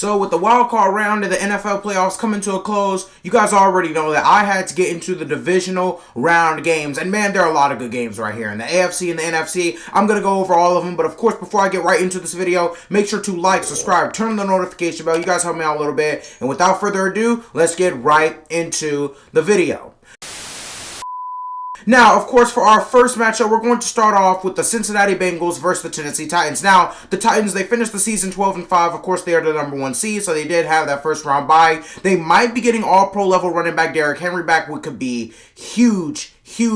So with the wild card round of the NFL playoffs coming to a close, you guys already know that I had to get into the divisional round games. And man, there are a lot of good games right here in the AFC and the NFC. I'm going to go over all of them. But of course, before I get right into this video, make sure to like, subscribe, turn on the notification bell. You guys help me out a little bit. And without further ado, let's get right into the video. Now, of course, for our first matchup, we're going to start off with the Cincinnati Bengals versus the Tennessee Titans. Now, the Titans, they finished the season 12-5. Of course, they are the number 1 seed, so they did have that first round bye. They might be getting all-pro level running back Derrick Henry back, which could be huge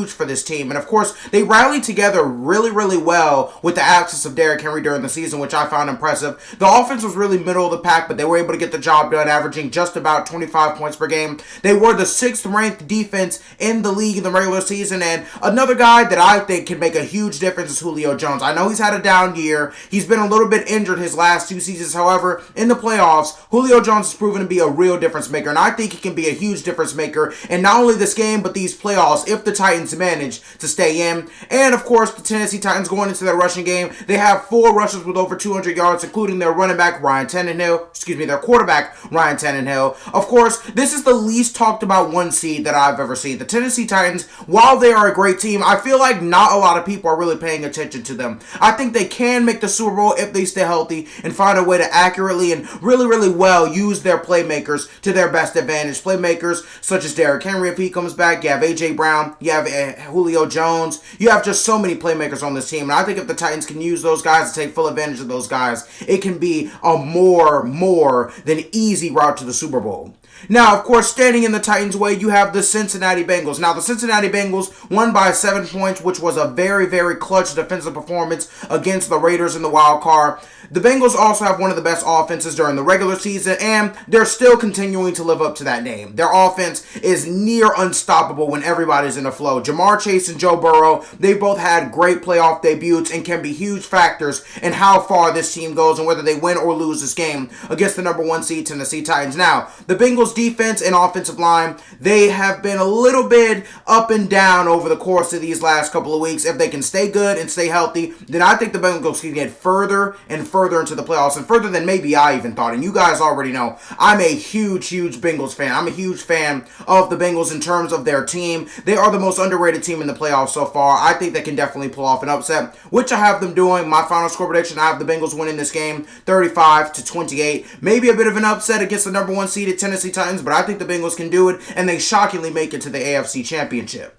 for this team. And of course, they rallied together really well with the absence of Derrick Henry during the season, which I found impressive. The offense was really middle of the pack, but they were able to get the job done, averaging just about 25 points per game. They were the 6th ranked defense in the league in the regular season, and another guy that I think can make a huge difference is Julio Jones. I know he's had a down year. He's been a little bit injured his last 2 seasons. However, in the playoffs, Julio Jones has proven to be a real difference maker, and I think he can be a huge difference maker in not only this game, but these playoffs if the Titans manage to stay in. And of course, the Tennessee Titans going into their rushing game, they have 4 rushers with over 200 yards, including their running back their quarterback Ryan Tannehill. Of course, this is the least talked about 1 seed that I've ever seen. The Tennessee Titans, while they are a great team, I feel like not a lot of people are really paying attention to them. I think they can make the Super Bowl if they stay healthy and find a way to accurately and really well use their playmakers to their best advantage. Playmakers such as Derrick Henry if he comes back, you have A.J. Brown, you have Julio Jones. You have just so many playmakers on this team, and I think if the Titans can use those guys to take full advantage of those guys, it can be a more than easy route to the Super Bowl. Now, of course, standing in the Titans' way, you have the Cincinnati Bengals. Now, the Cincinnati Bengals won by 7 points, which was a very clutch defensive performance against the Raiders in the wild card. The Bengals also have one of the best offenses during the regular season, and they're still continuing to live up to that name. Their offense is near unstoppable when everybody's in the flow. Jamar Chase and Joe Burrow, they both had great playoff debuts and can be huge factors in how far this team goes and whether they win or lose this game against the number 1 seed Tennessee Titans. Now, the Bengals defense and offensive line, they have been a little bit up and down over the course of these last couple of weeks. If they can stay good and stay healthy, then I think the Bengals can get further and further into the playoffs, and further than maybe I even thought. And you guys already know I'm a huge Bengals fan. I'm a huge fan of the Bengals in terms of their team. They are the most underrated team in the playoffs so far. I think they can definitely pull off an upset, which I have them doing. My final score prediction, I have the Bengals winning this game 35-28. Maybe a bit of an upset against the number 1 seeded Tennessee Titans, but I think the Bengals can do it, and they shockingly make it to the AFC Championship.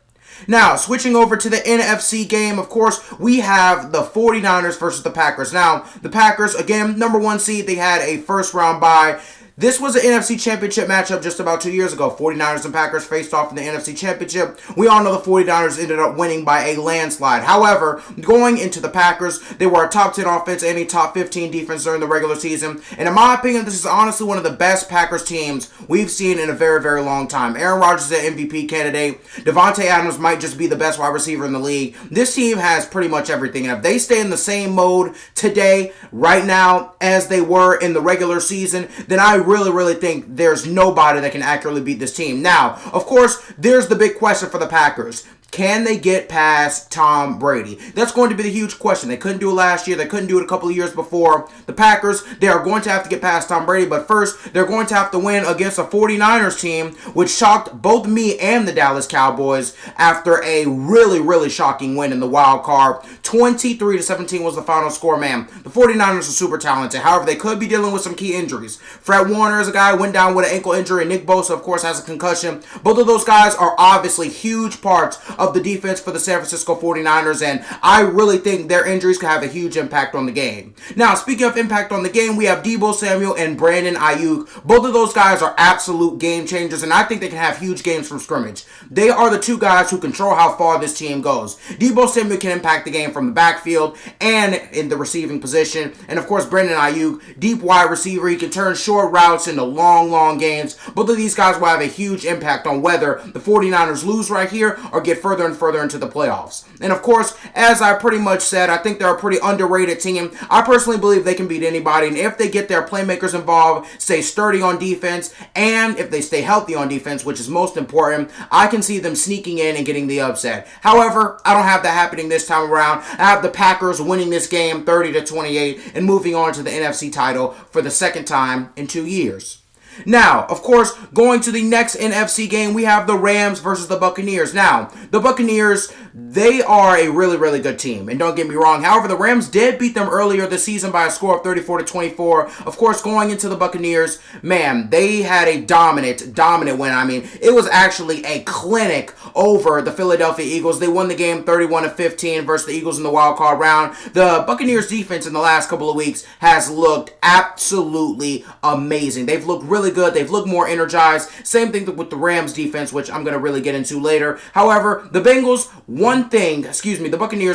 Now, switching over to the NFC game, of course, we have the 49ers versus the Packers. Now, the Packers, again, number 1 seed, they had a first round bye. This was an NFC Championship matchup just about 2 years ago. 49ers and Packers faced off in the NFC Championship. We all know the 49ers ended up winning by a landslide. However, going into the Packers, they were a top 10 offense and a top 15 defense during the regular season. And in my opinion, this is honestly one of the best Packers teams we've seen in a very long time. Aaron Rodgers is an MVP candidate. Devontae Adams might just be the best wide receiver in the league. This team has pretty much everything. And if they stay in the same mode today, right now, as they were in the regular season, then I really think there's nobody that can accurately beat this team. Now, of course, there's the big question for the Packers. Can they get past Tom Brady? That's going to be the huge question. They couldn't do it last year. They couldn't do it a couple of years before. The Packers, they are going to have to get past Tom Brady, but first, they're going to have to win against a 49ers team, which shocked both me and the Dallas Cowboys after a really shocking win in the wild card. 23-17 was the final score, man. The 49ers are super talented. However, they could be dealing with some key injuries. Fred Warner is a guy who went down with an ankle injury, and Nick Bosa, of course, has a concussion. Both of those guys are obviously huge parts of the defense for the San Francisco 49ers, and I really think their injuries can have a huge impact on the game. Now, speaking of impact on the game, we have Deebo Samuel and Brandon Ayuk. Both of those guys are absolute game changers, and I think they can have huge games from scrimmage. They are the 2 guys who control how far this team goes. Deebo Samuel can impact the game from the backfield and in the receiving position, and of course, Brandon Ayuk, deep wide receiver. He can turn short routes into long games. Both of these guys will have a huge impact on whether the 49ers lose right here or get further and further into the playoffs. And of course, as I pretty much said, I think they're a pretty underrated team. I personally believe they can beat anybody, and if they get their playmakers involved, stay sturdy on defense, and if they stay healthy on defense, which is most important, I can see them sneaking in and getting the upset. However, I don't have that happening this time around. I have the Packers winning this game 30-28 and moving on to the NFC title for the second time in 2 years. Now, of course, going to the next NFC game, we have the Rams versus the Buccaneers. Now, the Buccaneers, they are a really, really good team. And don't get me wrong. However, the Rams did beat them earlier this season by a score of 34-24. Of course, going into the Buccaneers, man, they had a dominant win. I mean, it was actually a clinic over the Philadelphia Eagles. They won the game 31-15 versus the Eagles in the wild card round. The Buccaneers defense in the last couple of weeks has looked absolutely amazing. They've looked really good. They've looked more energized. Same thing with the Rams defense, which I'm going to really get into later. However, the Buccaneers,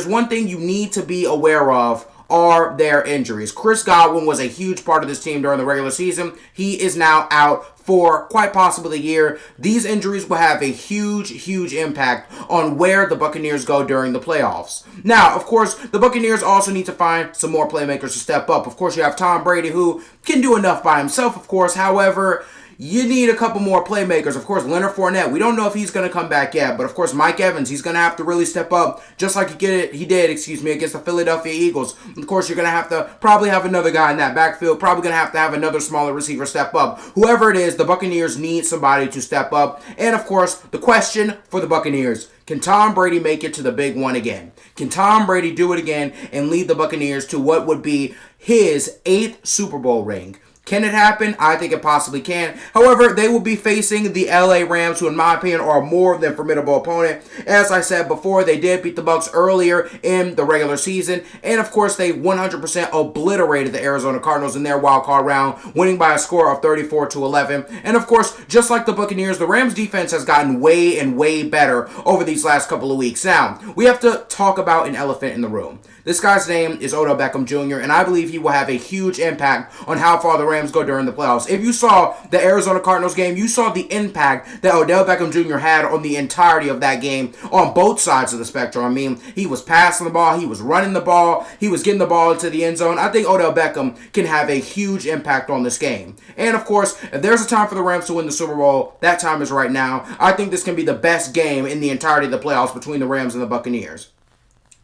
one thing you need to be aware of are their injuries. Chris Godwin was a huge part of this team during the regular season. He is now out for quite possibly a year. These injuries will have a huge impact on where the Buccaneers go during the playoffs. Now, of course, the Buccaneers also need to find some more playmakers to step up. Of course, you have Tom Brady, who can do enough by himself, of course. However, you need a couple more playmakers. Of course, Leonard Fournette, we don't know if he's going to come back yet, but of course, Mike Evans, he's going to have to really step up, just like he did against the Philadelphia Eagles. Of course, you're going to have to probably have another guy in that backfield, probably going to have another smaller receiver step up. Whoever it is, the Buccaneers need somebody to step up. And of course, the question for the Buccaneers, can Tom Brady make it to the big one again? Can Tom Brady do it again and lead the Buccaneers to what would be his 8th Super Bowl ring? Can it happen? I think it possibly can. However, they will be facing the LA Rams, who in my opinion are a more than formidable opponent. As I said before, they did beat the Bucs earlier in the regular season. And of course, they 100% obliterated the Arizona Cardinals in their wild card round, winning by a score of 34-11. And of course, just like the Buccaneers, the Rams defense has gotten way better over these last couple of weeks. Now, we have to talk about an elephant in the room. This guy's name is Odell Beckham Jr., and I believe he will have a huge impact on how far the Rams go during the playoffs. If you saw the Arizona Cardinals game, you saw the impact that Odell Beckham Jr. had on the entirety of that game on both sides of the spectrum. I mean, he was passing the ball, he was running the ball, he was getting the ball into the end zone. I think Odell Beckham can have a huge impact on this game. And of course, if there's a time for the Rams to win the Super Bowl, that time is right now. I think this can be the best game in the entirety of the playoffs between the Rams and the Buccaneers.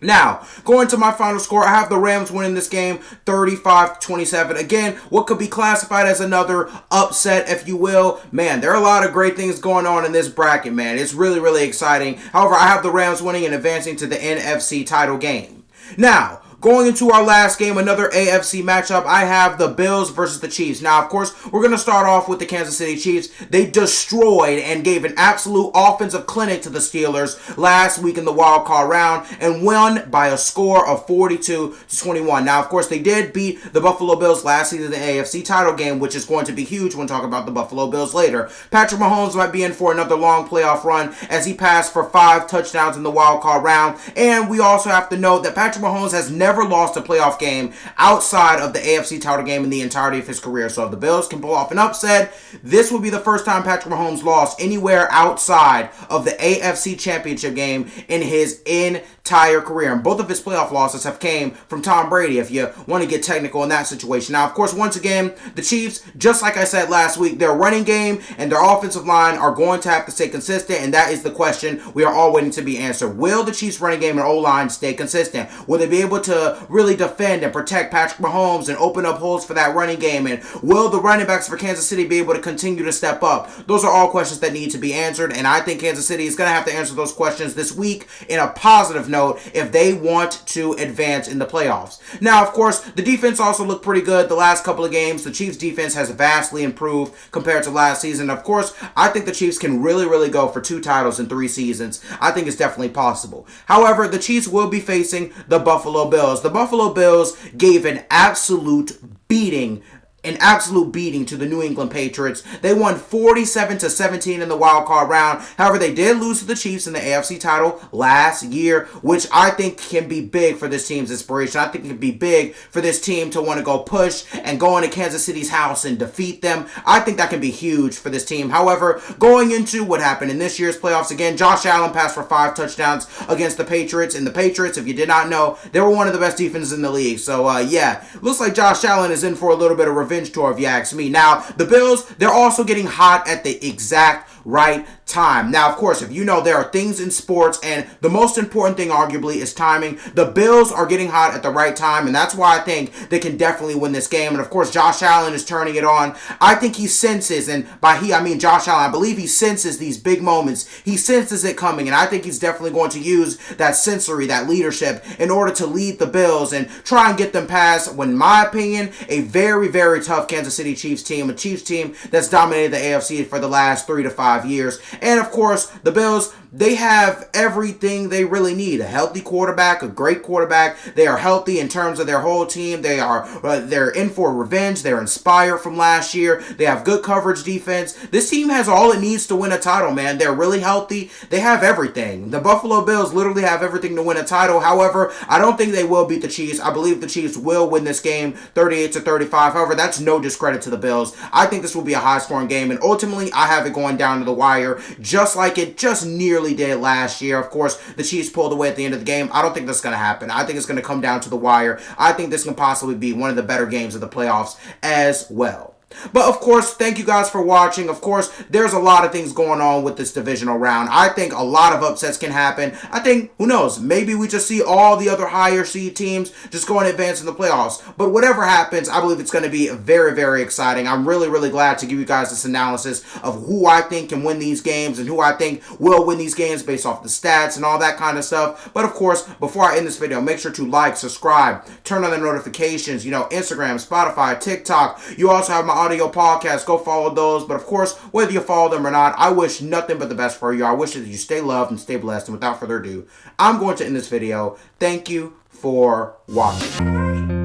Now, going to my final score, I have the Rams winning this game 35-27. Again, what could be classified as another upset, if you will. Man, there are a lot of great things going on in this bracket, man. It's really exciting. However, I have the Rams winning and advancing to the NFC title game. Now, going into our last game, another AFC matchup, I have the Bills versus the Chiefs. Now, of course, we're going to start off with the Kansas City Chiefs. They destroyed and gave an absolute offensive clinic to the Steelers last week in the wild card round and won by a score of 42-21. Now, of course, they did beat the Buffalo Bills last season in the AFC title game, which is going to be huge when talking about the Buffalo Bills later. Patrick Mahomes might be in for another long playoff run as he passed for 5 touchdowns in the wild card round. And we also have to note that Patrick Mahomes has never lost a playoff game outside of the AFC title game in the entirety of his career. So if the Bills can pull off an upset, this will be the first time Patrick Mahomes lost anywhere outside of the AFC championship game in his entire career. And both of his playoff losses have came from Tom Brady, if you want to get technical in that situation. Now, of course, once again, the Chiefs, just like I said last week, their running game and their offensive line are going to have to stay consistent, and that is the question we are all waiting to be answered. Will the Chiefs running game and O-line stay consistent? Will they be able to really defend and protect Patrick Mahomes and open up holes for that running game? And will the running backs for Kansas City be able to continue to step up? Those are all questions that need to be answered, and I think Kansas City is going to have to answer those questions this week in a positive note if they want to advance in the playoffs. Now, of course, the defense also looked pretty good the last couple of games. The Chiefs defense has vastly improved compared to last season. Of course, I think the Chiefs can really go for 2 titles in 3 seasons. I think it's definitely possible. However, the Chiefs will be facing the Buffalo Bills. The Buffalo Bills gave an absolute beating an absolute beating to the New England Patriots. They won 47-17 in the wild card round. However, they did lose to the Chiefs in the AFC title last year, which I think can be big for this team's inspiration. I think it can be big for this team to want to go push and go into Kansas City's house and defeat them. I think that can be huge for this team. However, going into what happened in this year's playoffs, again, Josh Allen passed for 5 touchdowns against the Patriots. And the Patriots, if you did not know, they were one of the best defenses in the league. So, yeah, looks like Josh Allen is in for a little bit of revenge tour, if you ask me. Now, the Bills, they're also getting hot at the exact right time. Now, of course, if you know, there are things in sports, and the most important thing arguably is timing. The Bills are getting hot at the right time, and that's why I think they can definitely win this game. And of course, Josh Allen is turning it on. I think he senses, and by he I mean Josh Allen, I believe he senses these big moments. He senses it coming, and I think he's definitely going to use that sensory, that leadership, in order to lead the Bills and try and get them past, in my opinion, a very, very tough Kansas City Chiefs team, a Chiefs team that's dominated the AFC for the last 3 to 5 years. And of course, the Bills, they have everything they really need. A healthy quarterback, a great quarterback. They are healthy in terms of their whole team. They're in for revenge. They're inspired from last year. They have good coverage defense. This team has all it needs to win a title, man. They're really healthy. They have everything. The Buffalo Bills literally have everything to win a title. However, I don't think they will beat the Chiefs. I believe the Chiefs will win this game 38-35. However, that's no discredit to the Bills. I think this will be a high-scoring game, and ultimately, I have it going down to the wire, just like it just nearly did last year. Of course, the Chiefs pulled away at the end of the game. I don't think that's going to happen. I think it's going to come down to the wire. I think this can possibly be one of the better games of the playoffs as well. But of course, thank you guys for watching. Of course, there's a lot of things going on with this divisional round. I think a lot of upsets can happen. I think, who knows, maybe we just see all the other higher seed teams just go and advance in the playoffs. But whatever happens, I believe it's going to be very, very exciting. I'm really, really glad to give you guys this analysis of who I think can win these games and who I think will win these games based off the stats and all that kind of stuff. But of course, before I end this video, make sure to like, subscribe, turn on the notifications, Instagram, Spotify, TikTok. You also have my audio podcast. Go follow those. But of course, whether you follow them or not, I wish nothing but the best for you. I wish that you stay loved and stay blessed. And without further ado, I'm going to end this video. Thank you for watching.